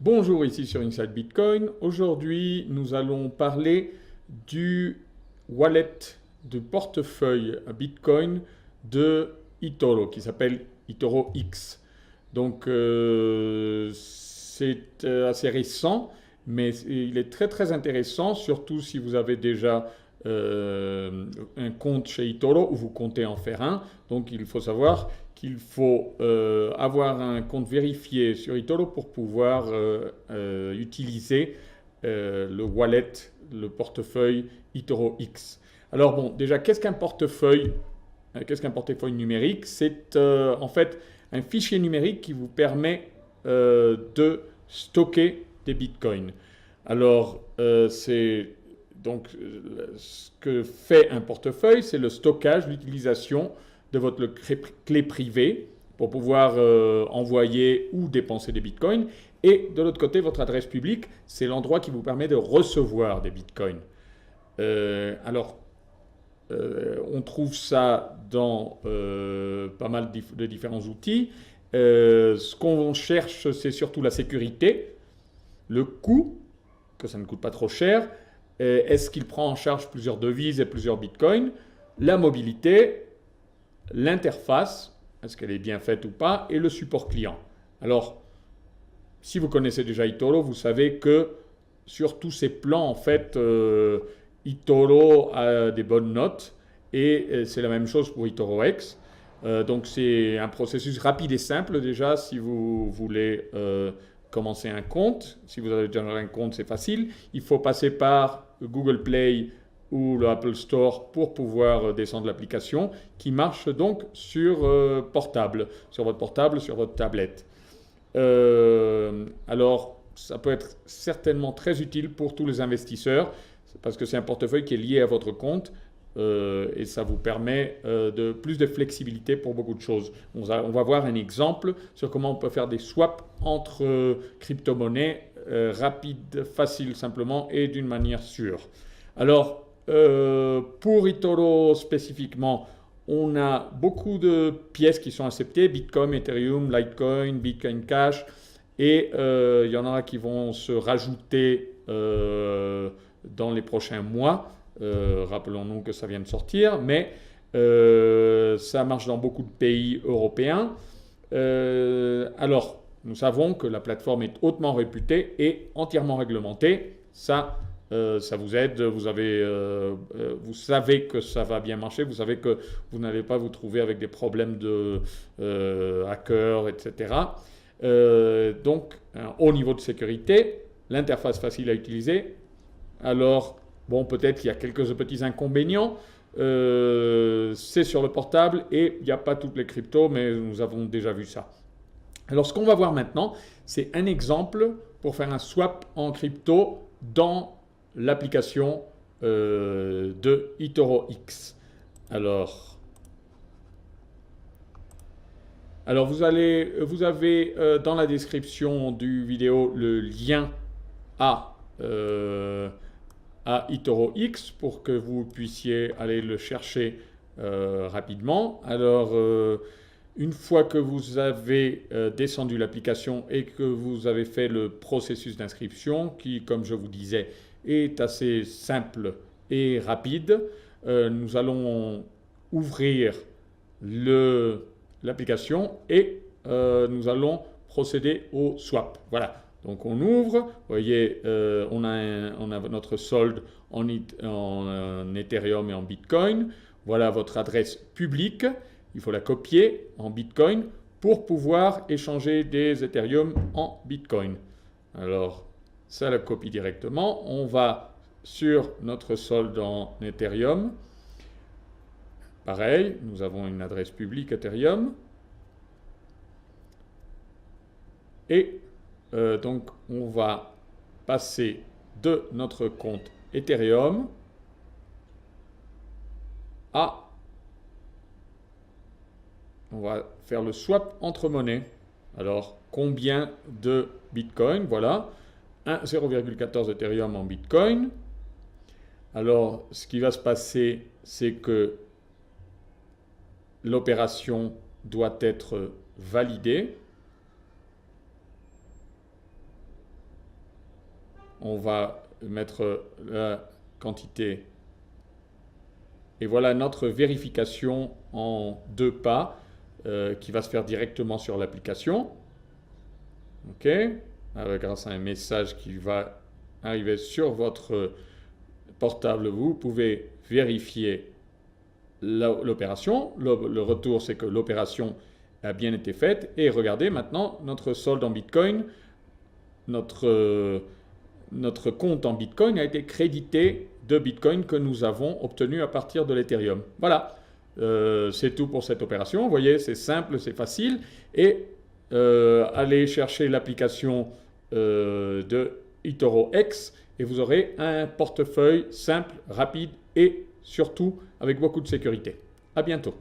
Bonjour, ici sur Inside Bitcoin. Aujourd'hui, nous allons parler du wallet de portefeuille à Bitcoin de eToro qui s'appelle eToro X. Donc, c'est assez récent, mais il est très intéressant, surtout si vous avez déjà un compte chez eToro ou vous comptez en faire un. Donc, il faut savoir qu'il faut avoir un compte vérifié sur eToro pour pouvoir utiliser le wallet, le portefeuille eToro X. Alors bon, déjà, qu'est-ce qu'un portefeuille numérique? C'est en fait un fichier numérique qui vous permet de stocker des bitcoins. Alors, ce que fait un portefeuille, c'est le stockage, l'utilisation de votre clé privée pour pouvoir envoyer ou dépenser des bitcoins. Et de l'autre côté, votre adresse publique, c'est l'endroit qui vous permet de recevoir des bitcoins. Alors, on trouve ça dans pas mal de différents outils. Ce qu'on cherche, c'est surtout la sécurité, le coût, que ça ne coûte pas trop cher. Est-ce qu'il prend en charge plusieurs devises et plusieurs bitcoins? La mobilité, l'interface, est-ce qu'elle est bien faite ou pas, et le support client. Alors, si vous connaissez déjà eToro, vous savez que sur tous ces plans, en fait, eToro a des bonnes notes et c'est la même chose pour eToro X. Donc c'est un processus rapide et simple déjà si vous voulez commencer un compte. Si vous avez déjà un compte, c'est facile. Il faut passer par Google Play ou le Apple Store pour pouvoir descendre l'application qui marche donc sur portable, sur votre portable, sur votre tablette. Alors, ça peut être certainement très utile pour tous les investisseurs parce que c'est un portefeuille qui est lié à votre compte et ça vous permet de plus de flexibilité pour beaucoup de choses. On va voir un exemple sur comment on peut faire des swaps entre crypto-monnaies rapides, faciles simplement et d'une manière sûre. Alors, pour eToro spécifiquement, on a beaucoup de pièces qui sont acceptées, Bitcoin, Ethereum, Litecoin, Bitcoin Cash, et il y en a qui vont se rajouter dans les prochains mois. Rappelons-nous que ça vient de sortir, mais ça marche dans beaucoup de pays européens. Alors, nous savons que la plateforme est hautement réputée et entièrement réglementée. Ça vous aide, vous savez que ça va bien marcher, vous savez que vous n'allez pas vous trouver avec des problèmes de hackers, etc. Donc, un haut niveau de sécurité, l'interface facile à utiliser. Alors, bon, peut-être qu'il y a quelques petits inconvénients. C'est sur le portable et il n'y a pas toutes les cryptos, mais nous avons déjà vu ça. Alors, ce qu'on va voir maintenant, c'est un exemple pour faire un swap en crypto dans l'application de eToro X. Alors vous avez dans la description du vidéo le lien à eToro X pour que vous puissiez aller le chercher rapidement. Alors, une fois que vous avez descendu l'application et que vous avez fait le processus d'inscription, qui, comme je vous disais, est assez simple et rapide, nous allons ouvrir l'application et nous allons procéder au swap. Voilà. Donc on ouvre, vous voyez, on a notre solde en Ethereum et en Bitcoin. Voilà votre adresse publique. Il faut la copier en Bitcoin pour pouvoir échanger des Ethereum en Bitcoin. Alors, ça la copie directement. On va sur notre solde en Ethereum. Pareil, nous avons une adresse publique Ethereum. Et donc, on va passer de notre compte Ethereum à... On va faire le swap entre monnaies. Alors, combien de Bitcoin? Voilà, 0,14 Ethereum en Bitcoin. Alors, ce qui va se passer, c'est que l'opération doit être validée. on va mettre la quantité. Et voilà notre vérification en 2 pas qui va se faire directement sur l'application. OK? Grâce à un message qui va arriver sur votre portable, vous pouvez vérifier l'opération. Le retour, c'est que l'opération a bien été faite. Et regardez maintenant notre solde en Bitcoin. Notre compte en Bitcoin a été crédité de Bitcoin que nous avons obtenu à partir de l'Ethereum. Voilà, c'est tout pour cette opération. Vous voyez, c'est simple, c'est facile. Et allez chercher l'application de eToro X et vous aurez un portefeuille simple, rapide et surtout avec beaucoup de sécurité. À bientôt.